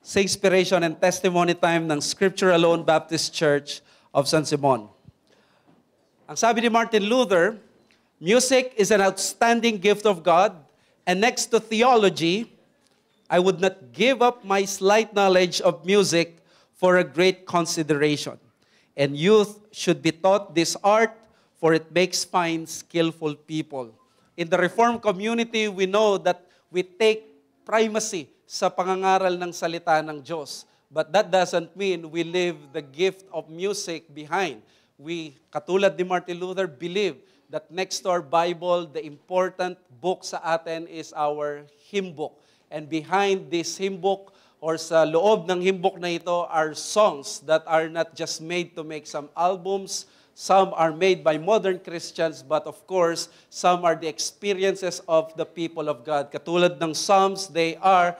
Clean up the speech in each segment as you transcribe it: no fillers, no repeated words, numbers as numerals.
sa Inspiration and Testimony Time ng Scripture Alone Baptist Church of San Simon. Ang sabi ni Martin Luther, music is an outstanding gift of God, and next to theology, I would not give up my slight knowledge of music for a great consideration. And youth should be taught this art, for it makes fine, skillful people. In the Reformed community, we know that we take primacy sa pangangaral ng salita ng Diyos. But that doesn't mean we leave the gift of music behind. We, katulad ni Martin Luther, believe that next to our Bible, the important book sa atin is our hymn book. And behind this hymn book, or sa loob ng hymn book na ito, are songs that are not just made to make some albums. Some are made by modern Christians, but of course, some are the experiences of the people of God. Katulad ng Psalms, they are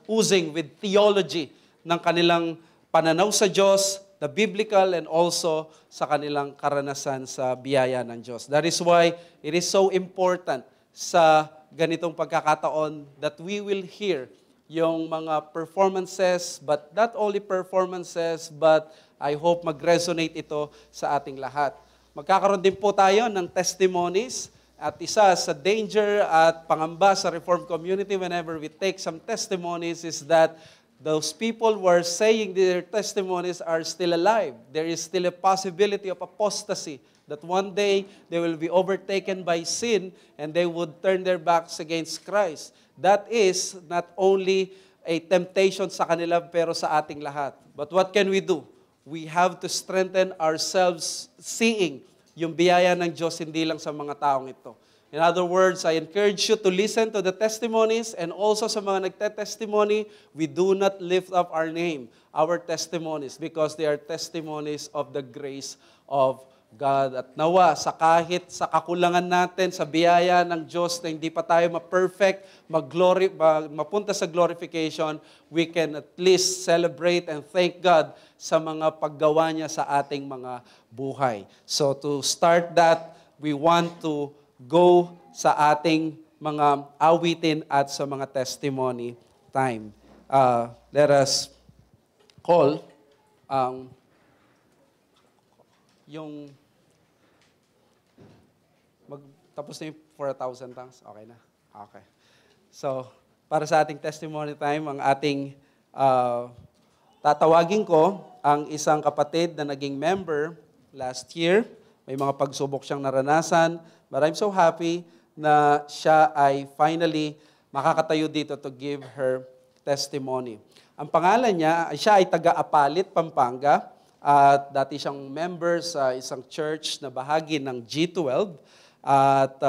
oozing with theology ng kanilang pananaw sa Diyos, the biblical, and also sa kanilang karanasan sa biyaya ng Diyos. That is why it is so important sa ganitong pagkakataon that we will hear yung mga performances, but not only performances, but I hope mag-resonate ito sa ating lahat. Magkakaroon din po tayo ng testimonies, at isa sa danger at pangamba sa Reformed community whenever we take some testimonies is that those people who are saying their testimonies are still alive. There is still a possibility of apostasy, that one day they will be overtaken by sin and they would turn their backs against Christ. That is not only a temptation sa kanila pero sa ating lahat. But what can we do? We have to strengthen ourselves seeing yung biyaya ng Diyos hindi lang sa mga taong ito. In other words, I encourage you to listen to the testimonies, and also sa mga nagte-testimony, we do not lift up our name, our testimonies, because they are testimonies of the grace of God. At nawa, kahit sa kakulangan natin, sa biyaya ng Diyos na hindi pa tayo ma-perfect, mapunta sa glorification, we can at least celebrate and thank God sa mga paggawa niya sa ating mga buhay. So to start that, we want to go sa ating mga awitin at sa mga testimony time. Let us call yung tapos na yung 4,000 tongues? Okay na? Okay. So, para sa ating testimony time, ang ating tatawagin ko ang isang kapatid na naging member last year. May mga pagsubok siyang naranasan. But I'm so happy na siya ay finally makakatayo dito to give her testimony. Ang pangalan niya, siya ay taga-Apalit, Pampanga. At dati siyang member sa isang church na bahagi ng G12. At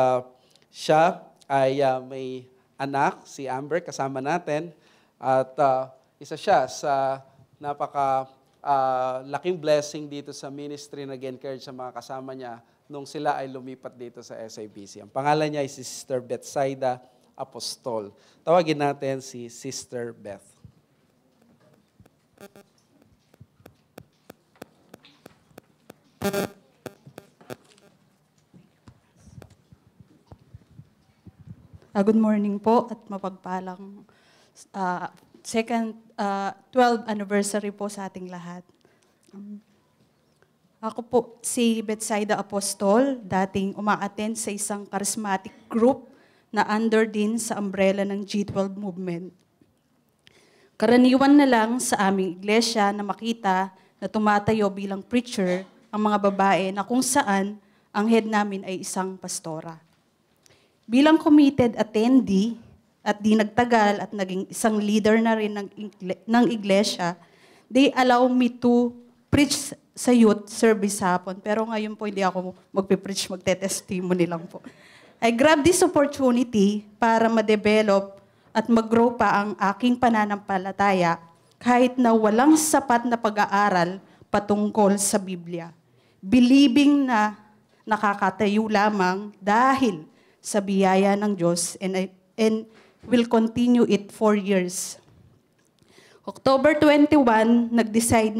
siya ay may anak, si Amber, kasama natin. At isa siya sa laking blessing dito sa ministry, nag-encourage sa mga kasama niya nung sila ay lumipat dito sa SIBC. Ang pangalan niya ay si Sister Betsaida Apostol. Tawagin natin si Sister Beth. Good morning po at mapagpalang 12th anniversary po sa ating lahat. Ako po si Betsaida Apostol, dating uma-attend sa isang charismatic group na under din sa umbrella ng G12 movement. Karaniwan na lang sa aming iglesia na makita na tumatayo bilang preacher ang mga babae na kung saan ang head namin ay isang pastora. Bilang committed attendee at di nagtagal at naging isang leader na rin ng iglesia, they allow me to preach sa youth service hapon. Pero ngayon po hindi ako magpipreach, magte-testimony lang po. I grabbed this opportunity para ma-develop at mag-grow pa ang aking pananampalataya kahit na walang sapat na pag-aaral patungkol sa Biblia. Believing na nakakatayo lamang dahil sa biyaya ng Diyos and will continue it 4 years. October 21, nag-decide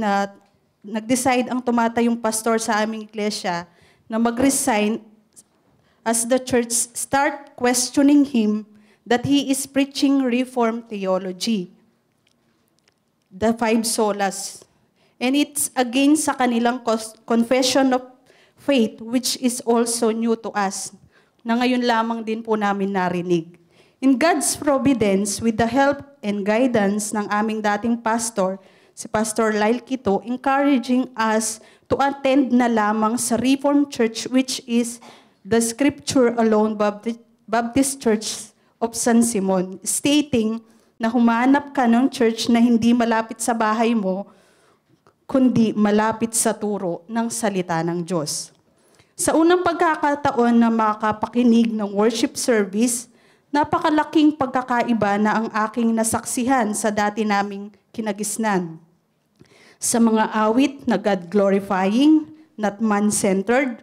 ang tumatayong pastor sa aming iglesia na mag-resign as the church start questioning him that he is preaching Reformed theology. the 5 solas. And it's against sa kanilang confession of faith, which is also new to us, na ngayon lamang din po namin narinig. In God's providence, with the help and guidance ng aming dating pastor, si Pastor Lyle Quito, encouraging us to attend na lamang sa Reformed Church, which is the Scripture Alone Baptist Church of San Simon, stating na humanap ka ng church na hindi malapit sa bahay mo, kundi malapit sa turo ng salita ng Diyos. Sa unang pagkakataon na makapakinig ng worship service, napakalaking pagkakaiba na ang aking nasaksihan sa dati naming kinagisnan. Sa mga awit na God-glorifying, not man-centered,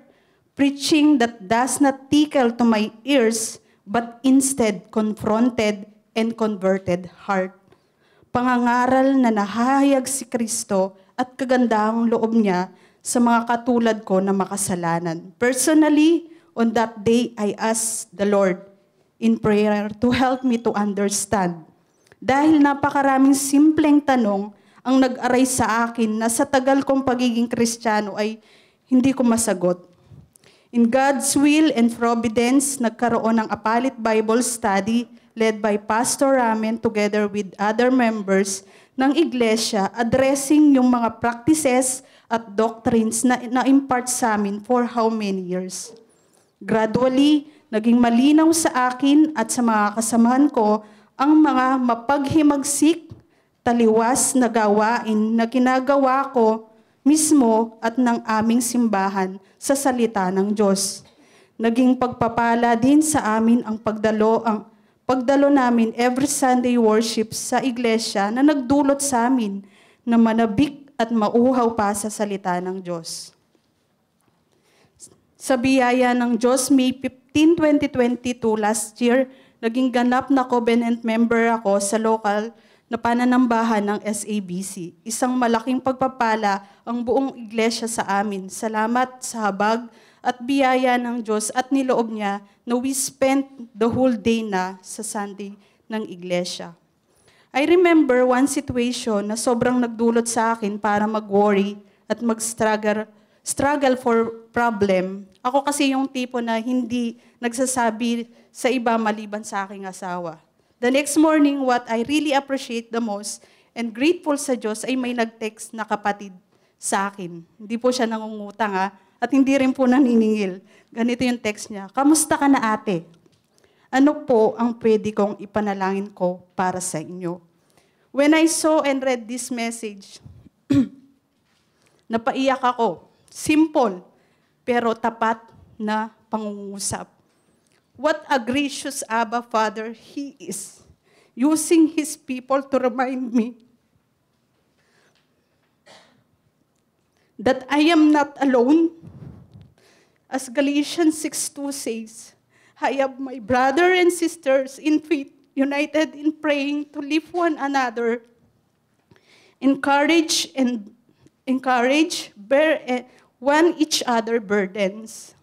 preaching that does not tickle to my ears, but instead confronted and converted heart. Pangangaral na nahahayag si Kristo at kagandahang loob niya sa mga katulad ko na makasalanan. Personally, on that day, I asked the Lord in prayer to help me to understand. Dahil napakaraming simpleng tanong ang nag-aray sa akin na sa tagal kong pagiging Kristiyano ay hindi ko masagot. In God's will and providence, nagkaroon ng Apalit Bible Study led by Pastor Ramen together with other members ng iglesia, addressing yung mga practices at doctrines na na-impart sa amin for how many years. Gradually, naging malinaw sa akin at sa mga kasamahan ko ang mga mapaghimagsik, taliwas na gawain na ginagawa ko mismo at ng aming simbahan sa salita ng Diyos. Naging pagpapala din sa amin ang pagdalo namin every Sunday worship sa iglesia na nagdulot sa amin na manabik at mauhaw pa sa salita ng Diyos. Sa biyaya ng Diyos, May 15, 2022, last year, naging ganap na covenant member ako sa local na pananambahan ng SABC. Isang malaking pagpapala ang buong iglesia sa amin. Salamat sa habag at biyaya ng Diyos at niloob niya na we spent the whole day na sa Sunday ng iglesia. I remember one situation na sobrang nagdulot sa akin para mag-worry at mag-struggle for problem. Ako kasi yung tipo na hindi nagsasabi sa iba maliban sa aking asawa. The next morning, what I really appreciate the most and grateful sa Diyos ay may nag-text na kapatid sa akin. Hindi po siya nangungutang at hindi rin po naniningil. Ganito yung text niya, "Kamusta ka na ate? Ano po ang pwede kong ipanalangin ko para sa inyo?" When I saw and read this message, napaiyak ako. Simple, pero tapat na pangungusap. What a gracious Abba Father He is, using His people to remind me that I am not alone. As Galatians 6:2 says, I have my brother and sisters in faith, united in praying to lift one another, encourage, bear one each other burdens.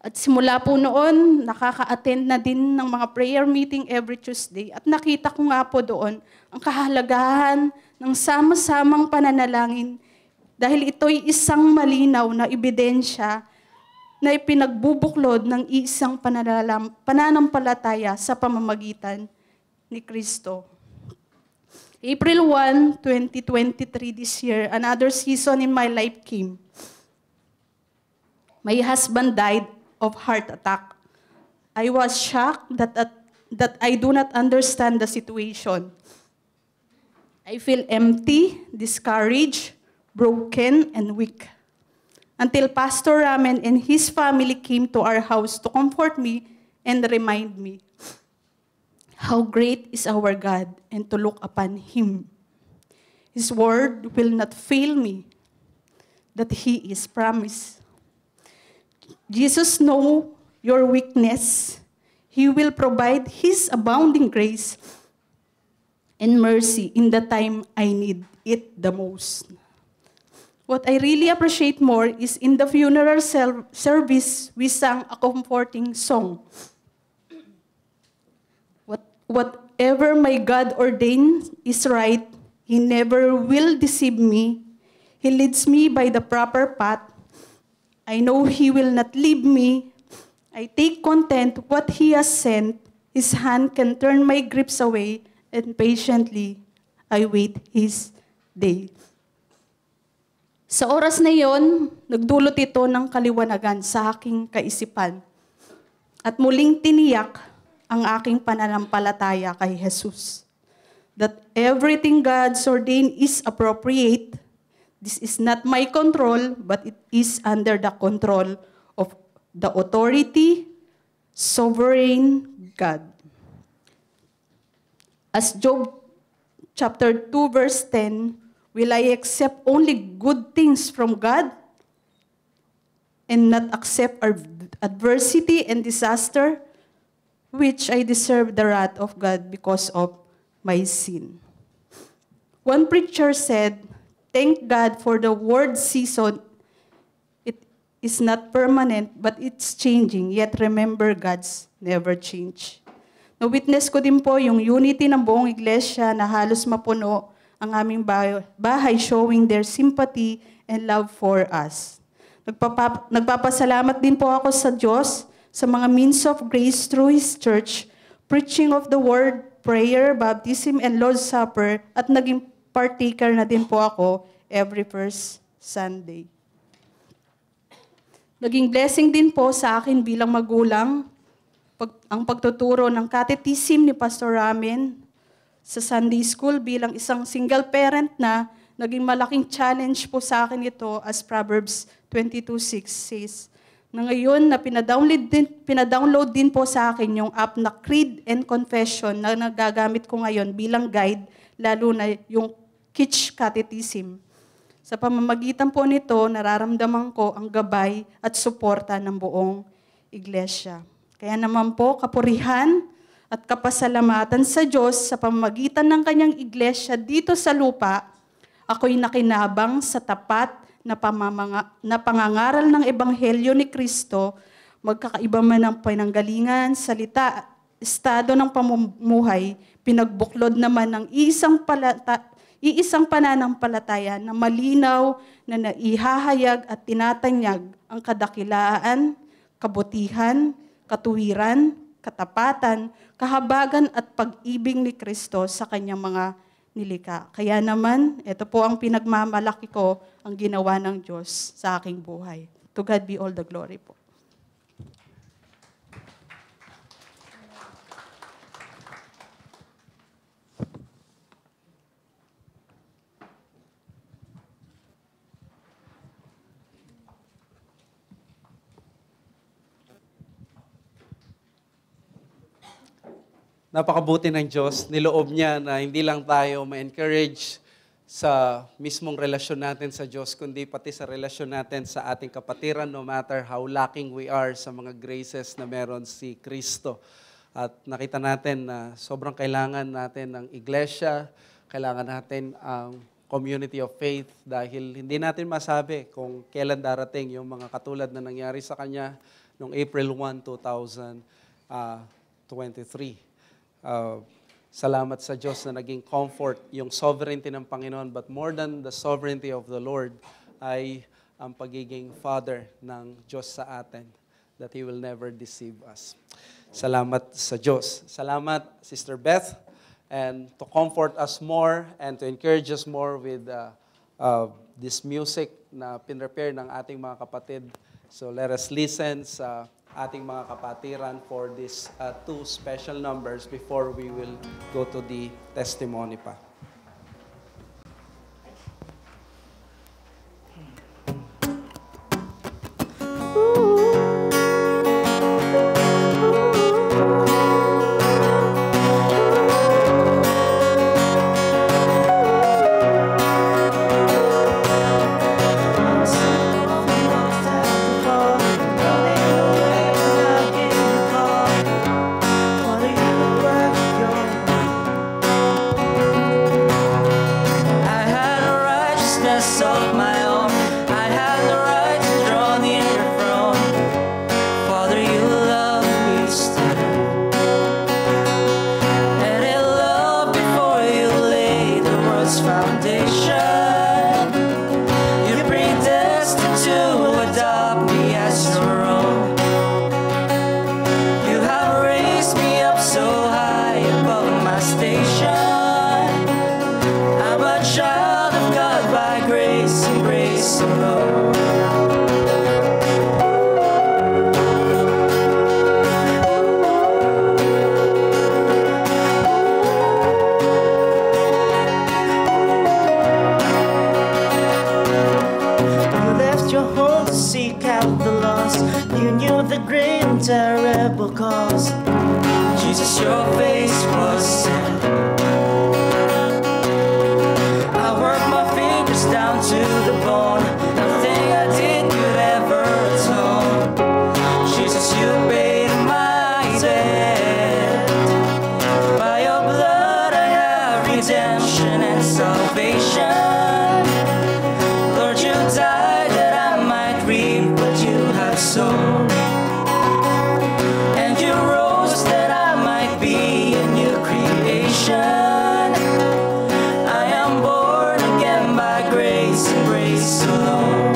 At simula po noon, nakaka-attend na din ng mga prayer meeting every Tuesday. At nakita ko nga po doon ang kahalagahan ng sama-samang pananalangin dahil ito'y isang malinaw na ebidensya na ipinagbubuklod ng isang pananampalataya sa pamamagitan ni Kristo. April 1, 2023 this year, another season in my life came. My husband died of heart attack. I was shocked that I do not understand the situation. I feel empty, discouraged, broken, and weak. Until Pastor Ramen and his family came to our house to comfort me and remind me how great is our God and to look upon Him. His word will not fail me, that He is promised. Jesus knows your weakness. He will provide His abounding grace and mercy in the time I need it the most. What I really appreciate more is in the funeral service, we sang a comforting song. Whatever my God ordained is right, He never will deceive me. He leads me by the proper path. I know He will not leave me. I take content what He has sent. His hand can turn my grips away, and patiently I wait His day. Sa oras na yon, nagdulot ito ng kaliwanagan sa aking kaisipan. At muling tiniyak ang aking pananampalataya kay Jesus. That everything God's ordained is appropriate. This is not my control, but it is under the control of the authority, sovereign God. As Job chapter 2 verse 10, will I accept only good things from God and not accept adversity and disaster, which I deserve the wrath of God because of my sin? One preacher said, "Thank God for the word season. It is not permanent, but it's changing. Yet remember, God's never change." Na-witness ko din po yung unity ng buong iglesia na halos mapuno ang aming bahay, showing their sympathy and love for us. Nagpapasalamat din po ako sa Diyos sa mga means of grace through His church, preaching of the word, prayer, baptism, and Lord's Supper, at naging partaker na din po ako every first Sunday. Naging blessing din po sa akin bilang magulang ang pagtuturo ng catechism ni Pastor Ramen sa Sunday School bilang isang single parent na naging malaking challenge po sa akin ito as Proverbs 22:6 says. Na ngayon na pinadownload din po sa akin yung app na Creed and Confession na nagagamit ko ngayon bilang guide, lalo na yung Kitsch Catechism. Sa pamamagitan po nito, nararamdaman ko ang gabay at suporta ng buong iglesia. Kaya naman po, kapurihan at kapasalamatan sa Diyos sa pamamagitan ng kanyang iglesia dito sa lupa, ako'y nakinabang sa tapat na pangangaral ng Ebanghelyo ni Kristo, magkakaiba man ang pinanggalingan, salita, estado ng pamumuhay, pinagbuklod naman ng iisang pananampalataya na malinaw na naihahayag at tinatanyag ang kadakilaan, kabutihan, katuwiran, katapatan, kahabagan at pag-ibig ni Kristo sa kanyang mga nilikha. Kaya naman, ito po ang pinagmamalaki ko ang ginawa ng Diyos sa aking buhay. To God be all the glory po. Napakabuti ng Diyos, niloob niya na hindi lang tayo ma-encourage sa mismong relasyon natin sa Diyos, kundi pati sa relasyon natin sa ating kapatiran, no matter how lacking we are sa mga graces na meron si Kristo. At nakita natin na sobrang kailangan natin ng iglesia, kailangan natin ang community of faith dahil hindi natin masabi kung kailan darating yung mga katulad na nangyari sa Kanya noong April 1, 2023. Salamat sa Diyos na naging comfort yung sovereignty ng Panginoon, but more than the sovereignty of the Lord ay ang pagiging Father ng Diyos sa atin, that He will never deceive us. Salamat sa Diyos. Salamat, Sister Beth, and to comfort us more and to encourage us more with this music na pinrepare ng ating mga kapatid. So let us listen sa ating mga kapatiran for these two special numbers before we will go to the testimony pa. What are you worth your world's foundation. You're predestined to adopt me as your own. You have raised me up so high above my station. I'm a child of God by grace and grace alone. Seek out the lost. You knew the great and terrible cost. Jesus, your face was set. I worked my fingers down to the bone. Nothing I did could ever atone. Jesus, you paid my debt. By your blood I have redemption and salvation. Lord, you died that I might reap what you have sown, and you rose that I might be a new creation. I am born again by grace and grace alone.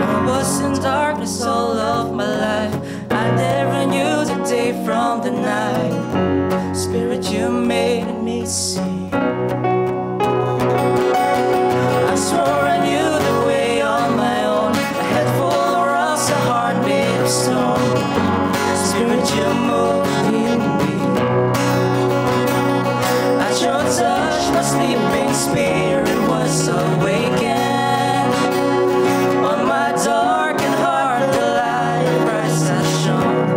I was in darkness all of my life. I never knew the day from the night. Spirit, you made me see. I swore I knew the way on my own. A head full of rocks, a heart made of stone. Spirit, you moved in me. At your touch, my sleeping spirit was awakened. On my darkened heart, the light of Christ has shone.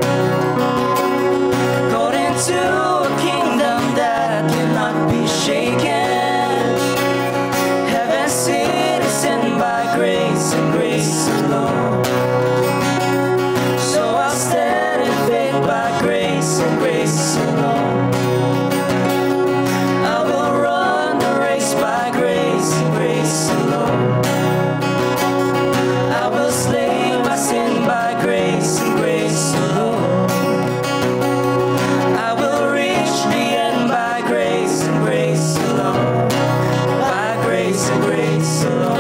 Called into a kingdom that cannot be shaken. Heaven's citizen by grace and grace alone. So I'll stand in faith by grace and grace alone. I will run the race by grace and grace alone. I will slay my sin by grace and grace alone. I will reach the end by grace and grace alone. By grace and grace alone.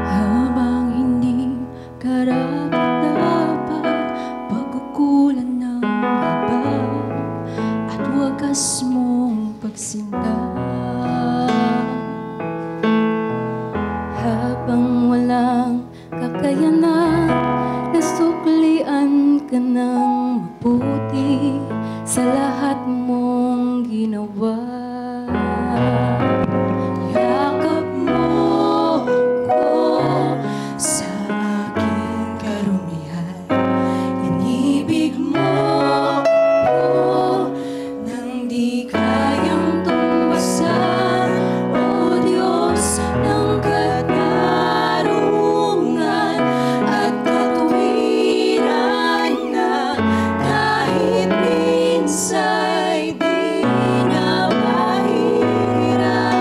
Habang hindi karapat-dapat pagkukulan ng iba at wagas mong pagsinta. Habang walang kakayanan, nasuklian ka ng mabuti sa lahat mong ginawa. Yakap mo ko sa aking karumihan. Inibig mo ko nang di kayang tumbasan. O Diyos ng katarungan at katuwiran na kahit minsa'y di na mahirap.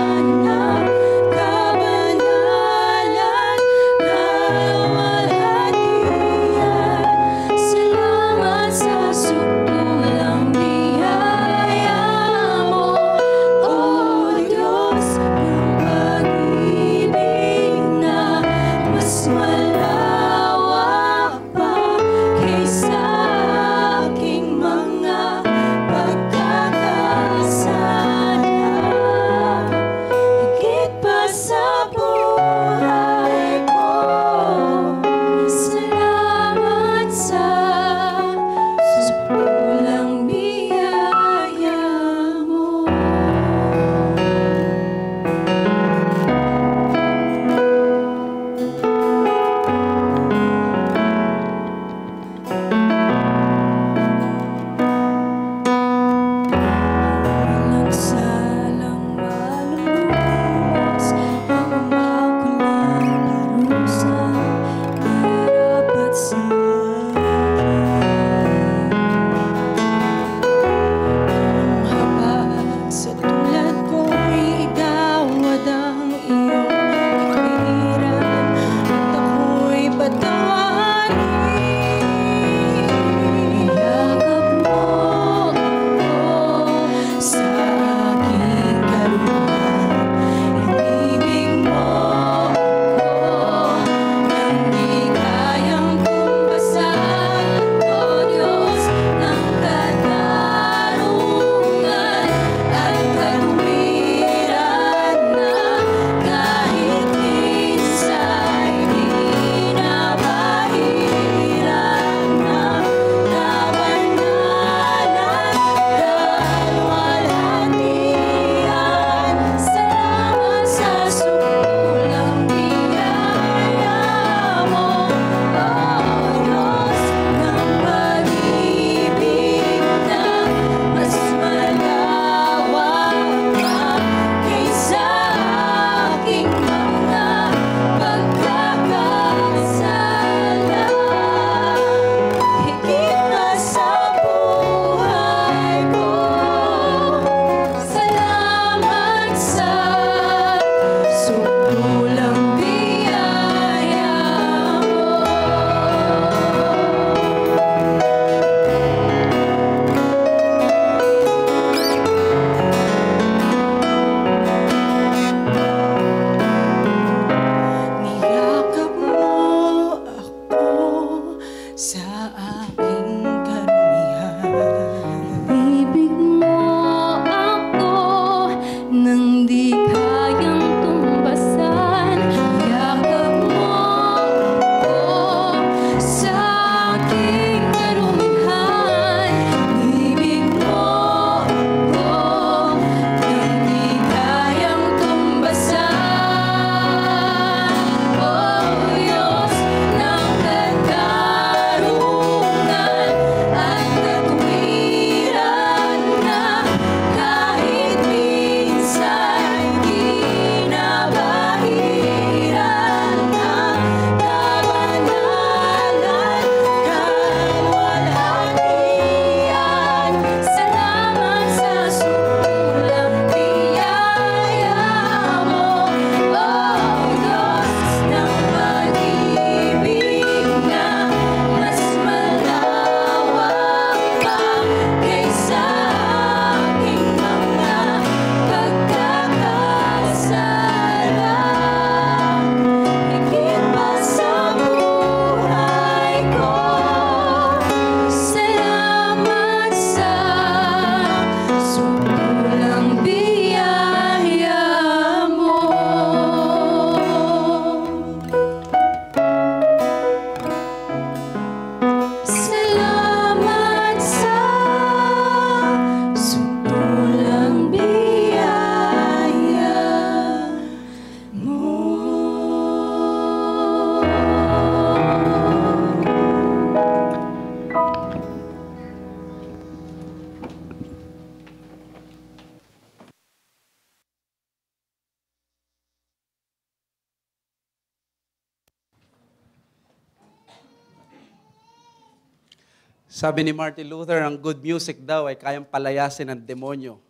Sabi ni Martin Luther, ang good music daw ay kayang palayasin ng demonyo.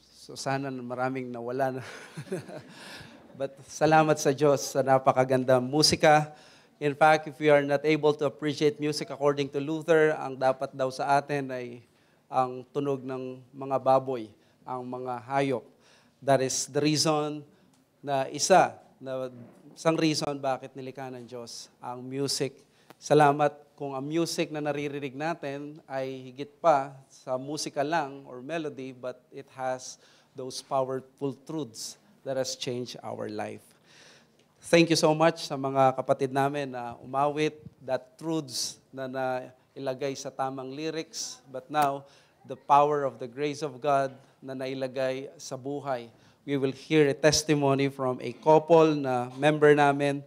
So sana maraming nawala na. But salamat sa Diyos sa napakaganda musika. In fact, if we are not able to appreciate music according to Luther, ang dapat daw sa atin ay ang tunog ng mga baboy, ang mga hayop. That is the reason isang reason bakit nilikha ng Diyos ang music. Salamat kung ang music na naririnig natin ay higit pa sa musika lang or melody, but it has those powerful truths that has changed our life. Thank you so much sa mga kapatid namin na umawit, that truths na nailagay sa tamang lyrics, but now the power of the grace of God na nailagay sa buhay. We will hear a testimony from a couple na member namin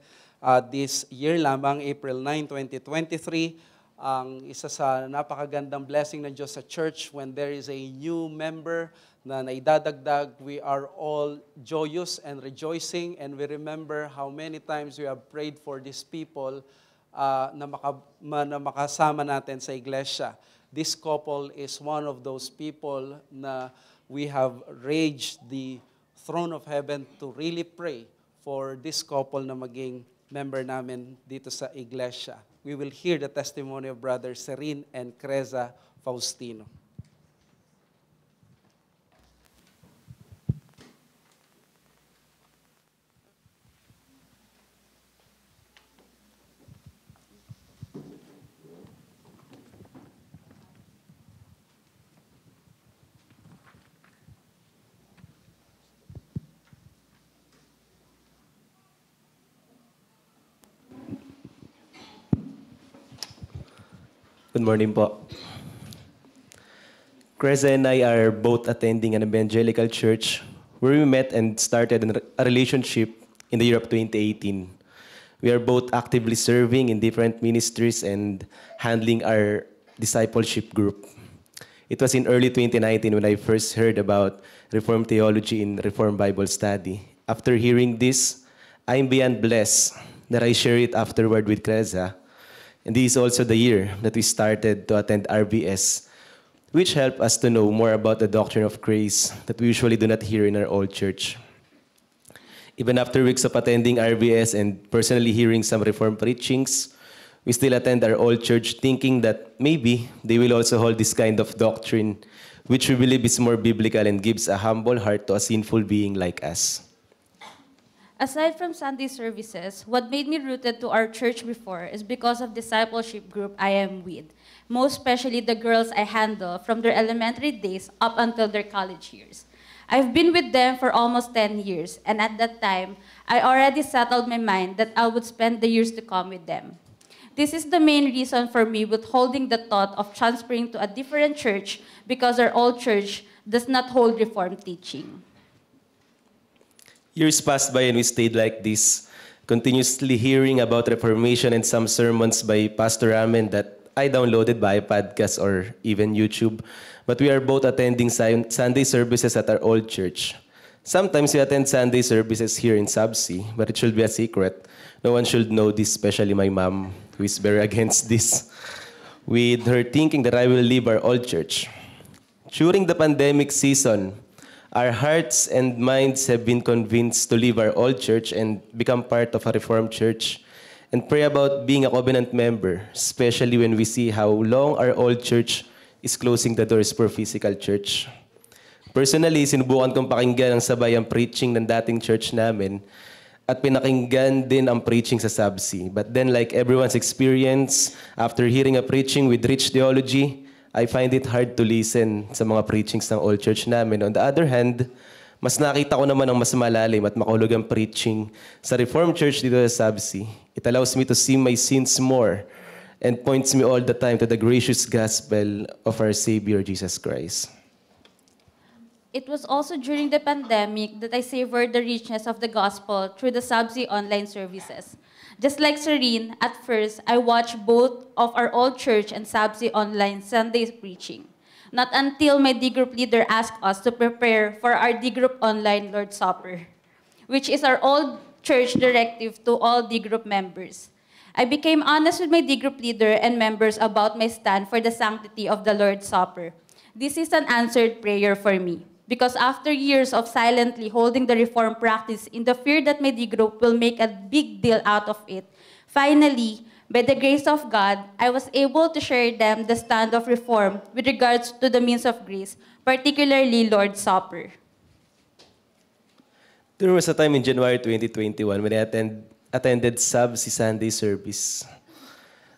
this year lamang, April 9, 2023, ang isa sa napakagandang blessing ng Diyos sa church when there is a new member na naidadagdag, we are all joyous and rejoicing, and we remember how many times we have prayed for these people na makasama natin sa iglesia. This couple is one of those people na we have raised the throne of heaven to really pray for this couple na maging member namin dito sa iglesia. We will hear the testimony of Brother Serene and Creza Faustino. Good morning po. Creza and I are both attending an evangelical church where we met and started a relationship in the year of 2018. We are both actively serving in different ministries and handling our discipleship group. It was in early 2019 when I first heard about Reformed theology in Reformed Bible Study. After hearing this, I am beyond blessed that I share it afterward with Creza. And this is also the year that we started to attend RBS, which helped us to know more about the doctrine of grace that we usually do not hear in our old church. Even after weeks of attending RBS and personally hearing some Reformed preachings, we still attend our old church thinking that maybe they will also hold this kind of doctrine, which we believe is more biblical and gives a humble heart to a sinful being like us. Aside from Sunday services, what made me rooted to our church before is because of discipleship group I am with, most especially the girls I handle from their elementary days up until their college years. I've been with them for almost 10 years, and at that time, I already settled my mind that I would spend the years to come with them. This is the main reason for me withholding the thought of transferring to a different church because our old church does not hold Reformed teaching. Years passed by and we stayed like this, continuously hearing about Reformation and some sermons by Pastor Ramen that I downloaded by podcast or even YouTube. But we are both attending Sunday services at our old church. Sometimes we attend Sunday services here in Sabsi, but it should be a secret. No one should know this, especially my mom, who is very against this, with her thinking that I will leave our old church. During the pandemic season, our hearts and minds have been convinced to leave our old church and become part of a Reformed church and pray about being a covenant member, especially when we see how long our old church is closing the doors for physical church. Personally, sinubukan kong pakinggan ang sabay ang preaching ng dating church namin at pinakinggan din ang preaching sa Sabsi. But then, like everyone's experience, after hearing a preaching with rich theology, I find it hard to listen sa mga preachings ng old church namin. On the other hand, mas nakita ko naman ang mas malalim at makahulugang preaching sa Reformed Church dito sa Sabsi. It allows me to see my sins more and points me all the time to the gracious gospel of our Savior, Jesus Christ. It was also during the pandemic that I savored the richness of the gospel through the Sabsi online services. Just like Serene, at first, I watched both of our old church and Sabsi online Sunday preaching. Not until my D group leader asked us to prepare for our D group online Lord's Supper, which is our old church directive to all D group members. I became honest with my D group leader and members about my stand for the sanctity of the Lord's Supper. This is an answered prayer for me, because after years of silently holding the Reform practice in the fear that my D group will make a big deal out of it, finally, by the grace of God, I was able to share them the stand of Reform with regards to the means of grace, particularly Lord's Supper. There was a time in January 2021 when I attended Sabsi Sunday service.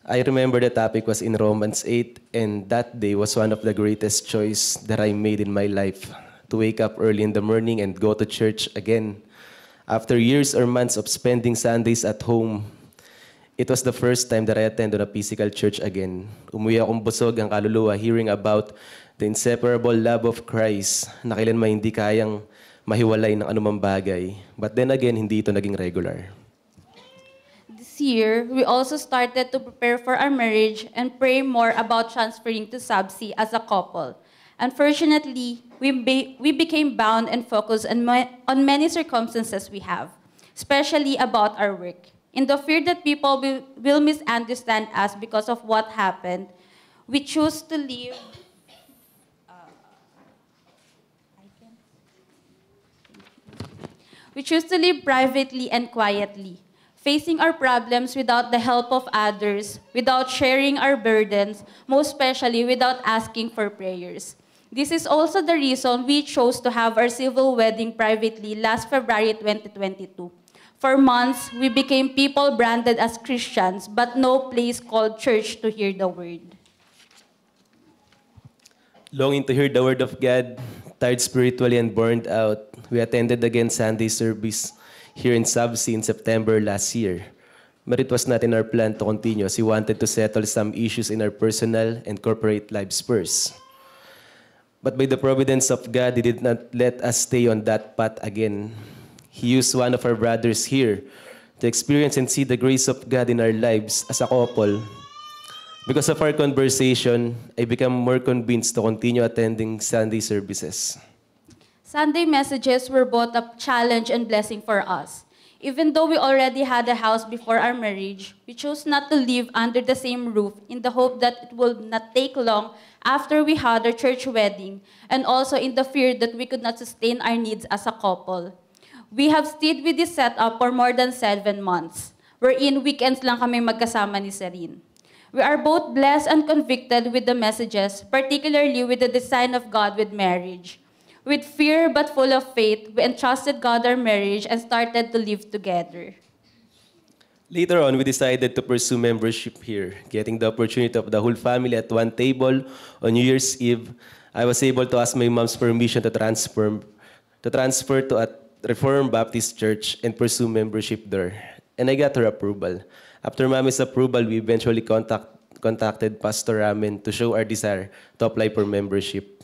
I remember the topic was in Romans 8, and that day was one of the greatest choice that I made in my life, to wake up early in the morning and go to church again. After years or months of spending Sundays at home, it was the first time that I attended a physical church again. Umuwi akong busog ang kaluluwa hearing about the inseparable love of Christ na kailanman hindi kayang mahiwalay ng anumang bagay. But then again, hindi ito naging regular. This year, we also started to prepare for our marriage and pray more about transferring to Sabsi as a couple. Unfortunately, we became bound and focused on many circumstances we have, especially about our work. In the fear that people will misunderstand us because of what happened, we choose to live privately and quietly, facing our problems without the help of others, without sharing our burdens, most especially without asking for prayers. This is also the reason we chose to have our civil wedding privately last February 2022. For months, we became people branded as Christians, but no place called church to hear the word. Longing to hear the word of God, tired spiritually and burned out, we attended again Sunday service here in Sabsi in September last year. But it was not in our plan to continue as we wanted to settle some issues in our personal and corporate lives first. But by the providence of God, He did not let us stay on that path again. He used one of our brothers here to experience and see the grace of God in our lives as a couple. Because of our conversation, I became more convinced to continue attending Sunday services. Sunday messages were both a challenge and blessing for us. Even though we already had a house before our marriage, we chose not to live under the same roof in the hope that it would not take long after we had our church wedding, and also in the fear that we could not sustain our needs as a couple. We have stayed with this setup for more than 7 months, wherein weekends lang kami magkasama ni Serene. We are both blessed and convicted with the messages, particularly with the design of God with marriage. With fear but full of faith, we entrusted God our marriage and started to live together. Later on, we decided to pursue membership here, getting the opportunity of the whole family at one table on New Year's Eve. I was able to ask my mom's permission to transfer to a Reformed Baptist Church and pursue membership there. And I got her approval. After Mommy's approval, we eventually contacted Pastor Ramen to show our desire to apply for membership.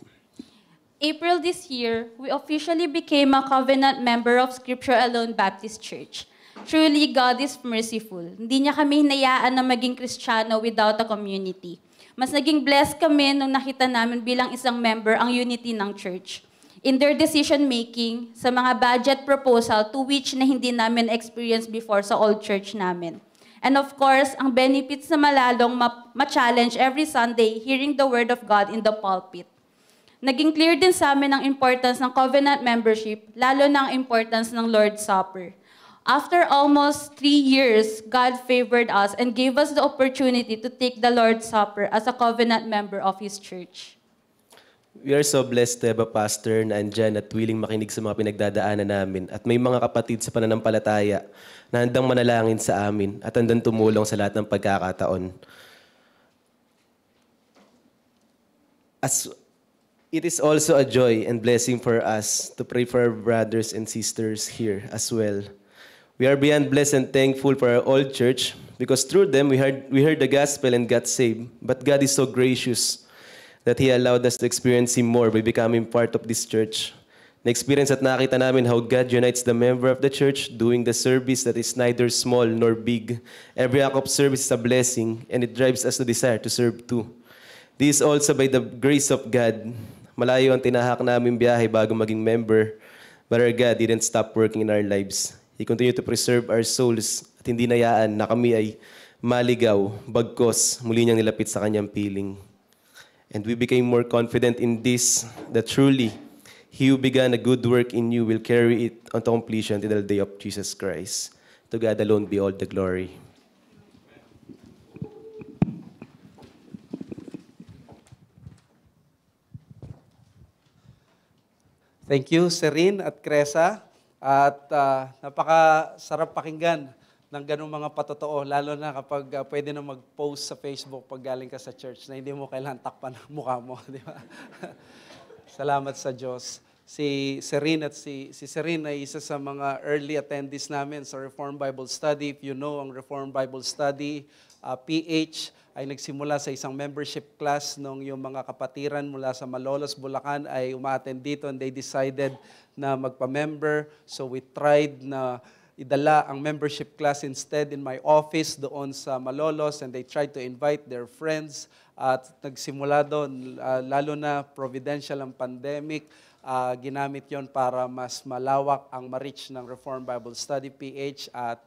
April this year, we officially became a covenant member of Scripture Alone Baptist Church. Truly, God is merciful. Hindi niya kami hinayaan na maging Kristiyano without a community. Mas naging blessed kami nung nakita namin bilang isang member ang unity ng church. In their decision-making, sa mga budget proposal to which na hindi namin experience before sa old church namin. And of course, ang benefits na malalong ma-challenge every Sunday hearing the Word of God in the pulpit. Naging clear din sa amin ang importance ng covenant membership, lalo na ang importance ng Lord's Supper. After almost 3 years, God favored us and gave us the opportunity to take the Lord's Supper as a covenant member of His church. We are so blessed to have a pastor na andyan at willing makinig sa mga pinagdadaanan namin at may mga kapatid sa pananampalataya na handang manalangin sa amin at handang tumulong sa lahat ng pagkakataon. As it is also a joy and blessing for us to pray for our brothers and sisters here as well. We are beyond blessed and thankful for our old church because through them we heard the gospel and got saved. But God is so gracious that He allowed us to experience Him more by becoming part of this church. Na-experience at nakita namin how God unites the member of the church doing the service that is neither small nor big. Every act of service is a blessing and it drives us to desire to serve too. This is also by the grace of God. Malayo ang tinahak namin biyahe bago maging member, but our God didn't stop working in our lives. He continued to preserve our souls at hindi nayaan na kami ay maligaw, bagkos, muli niyang nilapit sa kanyang piling. And we became more confident in this, that truly, He who began a good work in you will carry it unto completion till the day of Jesus Christ. To God alone be all the glory. Thank you, Serene at Cresa. At napakasarap pakinggan ng ganung mga patotoo, lalo na kapag pwede na mag-post sa Facebook pag galing ka sa church na hindi mo kailangan takpan ang mukha mo. Di ba? Salamat sa Diyos. Si Serene ay isa sa mga early attendees namin sa Reformed Bible Study. If you know ang Reformed Bible Study, PH, ay nagsimula sa isang membership class nung yung mga kapatiran mula sa Malolos, Bulacan ay umaattend dito and they decided na magpa-member. So we tried na idala ang membership class instead in my office doon sa Malolos and they tried to invite their friends at nagsimula doon, lalo na providential ang pandemic, ginamit yon para mas malawak ang ma-reach ng Reformed Bible Study PH at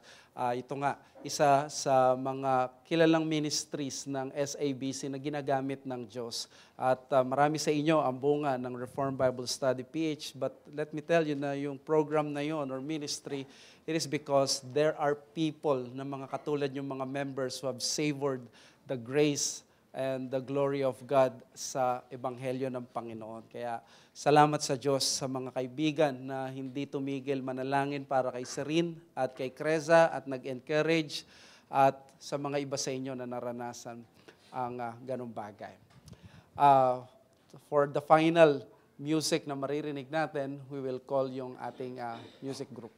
ito nga, isa sa mga kilalang ministries ng SABC na ginagamit ng Diyos. At marami sa inyo ang bunga ng Reformed Bible Study PH. But let me tell you na yung program na yon or ministry, it is because there are people na mga katulad yung mga members who have savored the grace and the glory of God sa Ebanghelyo ng Panginoon. Kaya salamat sa Diyos sa mga kaibigan na hindi tumigil manalangin para kay Serene at kay Cresa at nag-encourage at sa mga iba sa inyo na naranasan ang ganong bagay. For the final music na maririnig natin, we will call yung ating music group.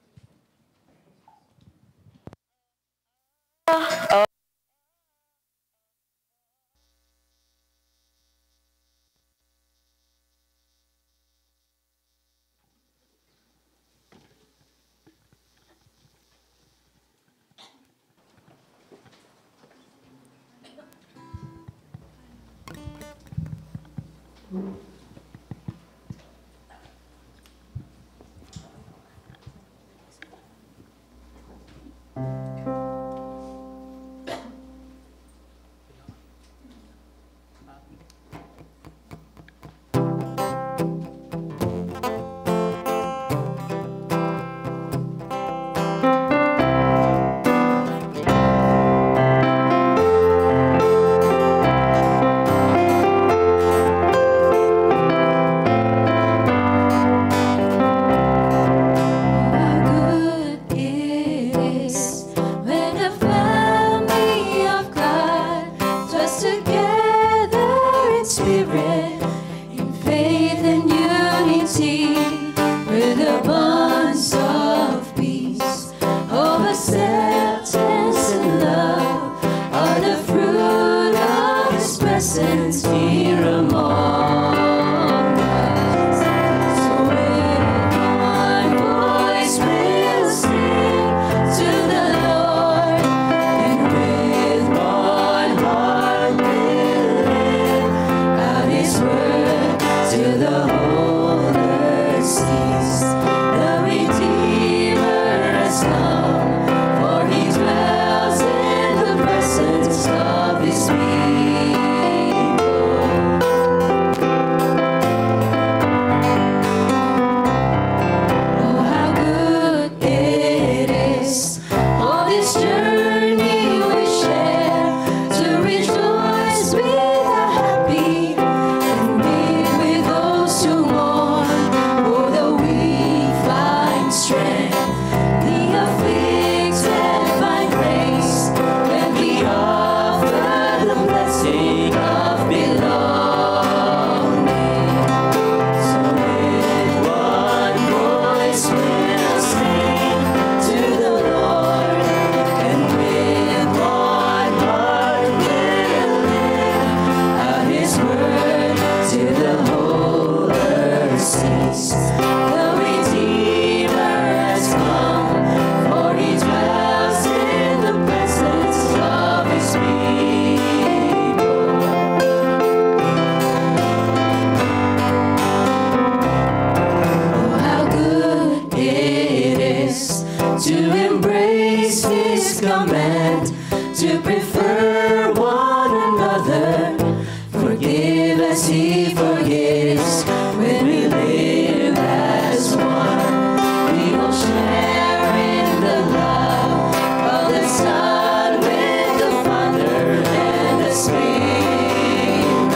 His word. He forgives. When we live as one, we will share in the love of the Son with the Father and the Spirit.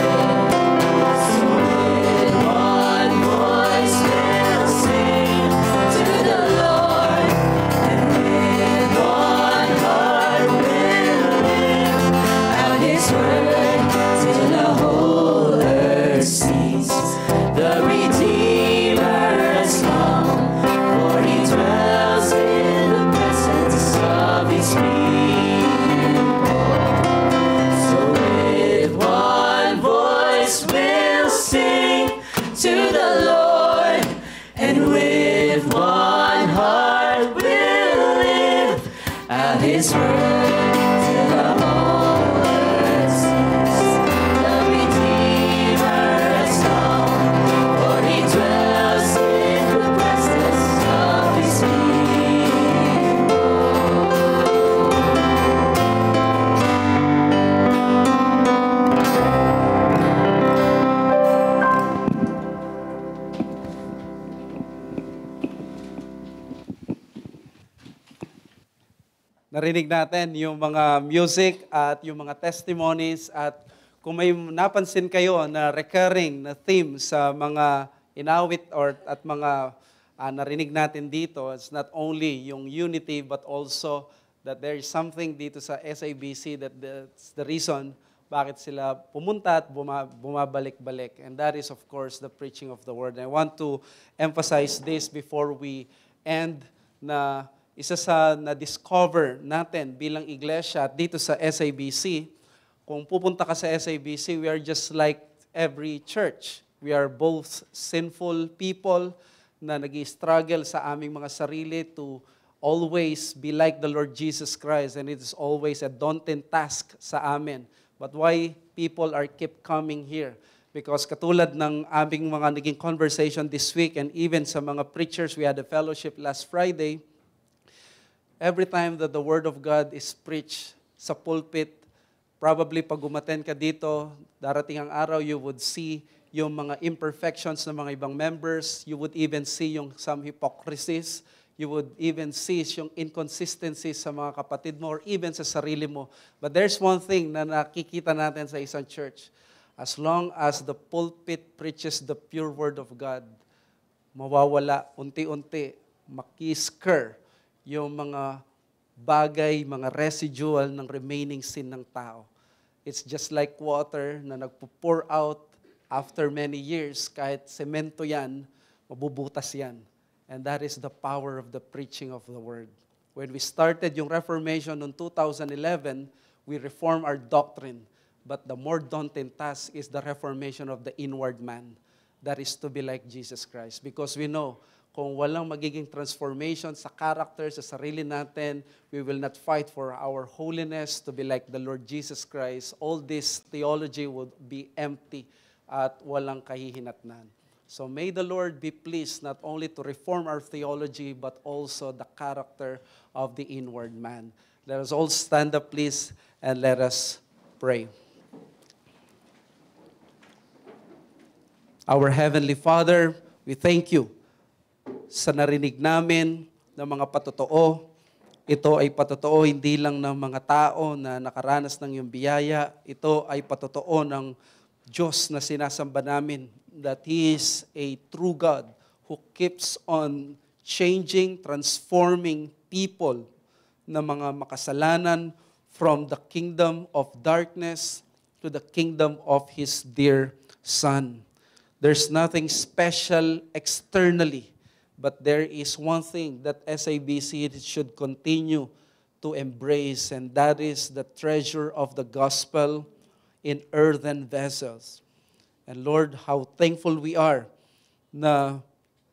So with one voice we'll sing to the Lord, and with one heart we'll live out His word till the whole earth sees. The Redeemer has come, for He dwells in the presence of His people. So with one voice we'll sing to the Lord, and with one heart we'll live out His word till the whole earth sees. The Redeemer has come, for He dwells in the presence of His people. Narinig natin yung mga music at yung mga testimonies, at kung may napansin kayo na recurring na theme sa mga inawit at mga narinig natin dito, it's not only yung unity but also that there is something dito sa SABC that's the reason bakit sila pumunta at bumabalik-balik. And that is of course the preaching of the word. And I want to emphasize this before we end, na isa sa na-discover natin bilang iglesia at dito sa SABC. Kung pupunta ka sa SABC, we are just like every church. We are both sinful people na nag-struggle sa aming mga sarili to always be like the Lord Jesus Christ, and it is always a daunting task sa amin. But why people are keep coming here? Because katulad ng aming mga naging conversation this week, and even sa mga preachers, we had a fellowship last Friday, every time that the Word of God is preached sa pulpit, probably pag umaten ka dito, darating ang araw, you would see yung mga imperfections ng mga ibang members. You would even see yung some hypocrisies. You would even see yung inconsistencies sa mga kapatid mo or even sa sarili mo. But there's one thing na nakikita natin sa isang church. As long as the pulpit preaches the pure Word of God, mawawala unti-unti, makisker yung mga bagay, mga residual ng remaining sin ng tao. It's just like water na nagpo-pour out after many years. Kahit semento yan, mabubutas yan. And that is the power of the preaching of the Word. When we started yung Reformation in 2011, we reformed our doctrine. But the more daunting task is the reformation of the inward man. That is to be like Jesus Christ. Because we know, kung walang magiging transformation sa character, sa sarili natin, we will not fight for our holiness to be like the Lord Jesus Christ. All this theology would be empty at walang kahihinatnan. So may the Lord be pleased not only to reform our theology, but also the character of the inward man. Let us all stand up, please, and let us pray. Our Heavenly Father, we thank you sa narinig namin ng mga patotoo. Ito ay patotoo hindi lang ng mga tao na nakaranas ng iyong biyaya. Ito ay patotoo ng Diyos na sinasamba namin, that He is a true God who keeps on changing, transforming people na mga makasalanan from the kingdom of darkness to the kingdom of His dear Son. There's nothing special externally, but there is one thing that SABC should continue to embrace, and that is the treasure of the gospel in earthen vessels. And Lord, how thankful we are na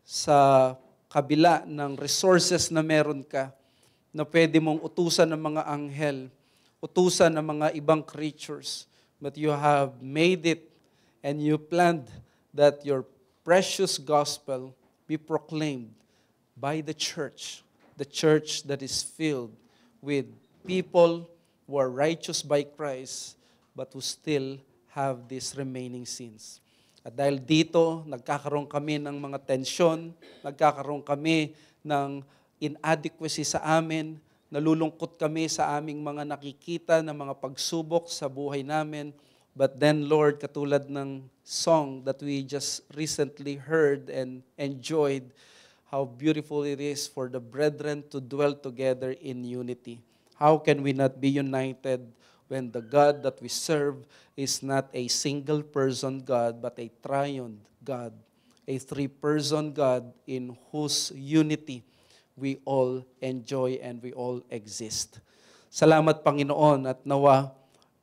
sa kabila ng resources na meron ka, na pwede mong utusan ng mga anghel, utusan ng mga ibang creatures, but you have made it and you planned that your precious gospel be proclaimed by the church that is filled with people who are righteous by Christ, but who still have these remaining sins. At dahil dito, nagkakaroon kami ng mga tensyon, nagkakaroon kami ng inadequacy sa amin, nalulungkot kami sa aming mga nakikita na mga pagsubok sa buhay namin. But then, Lord, katulad ng song that we just recently heard and enjoyed, how beautiful it is for the brethren to dwell together in unity. How can we not be united when the God that we serve is not a single person God, but a triune God, a three-person God in whose unity we all enjoy and we all exist. Salamat, Panginoon, at nawa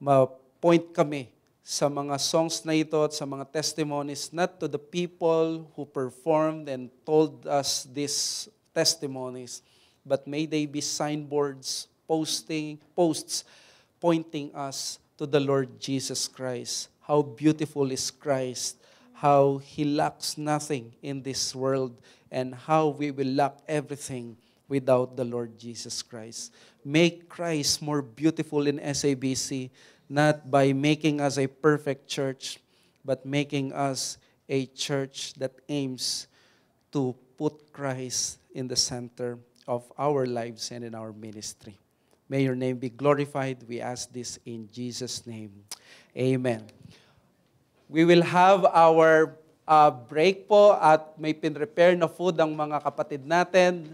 ma-point kami sa mga songs na ito at sa mga testimonies, not to the people who performed and told us these testimonies, but may they be signboards, posts pointing us to the Lord Jesus Christ. How beautiful is Christ, how He lacks nothing in this world, and how we will lack everything without the Lord Jesus Christ. Make Christ more beautiful in SABC, not by making us a perfect church, but making us a church that aims to put Christ in the center of our lives and in our ministry. May your name be glorified. We ask this in Jesus' name. Amen. We will have our break po at may pinrepare na food ang mga kapatid natin.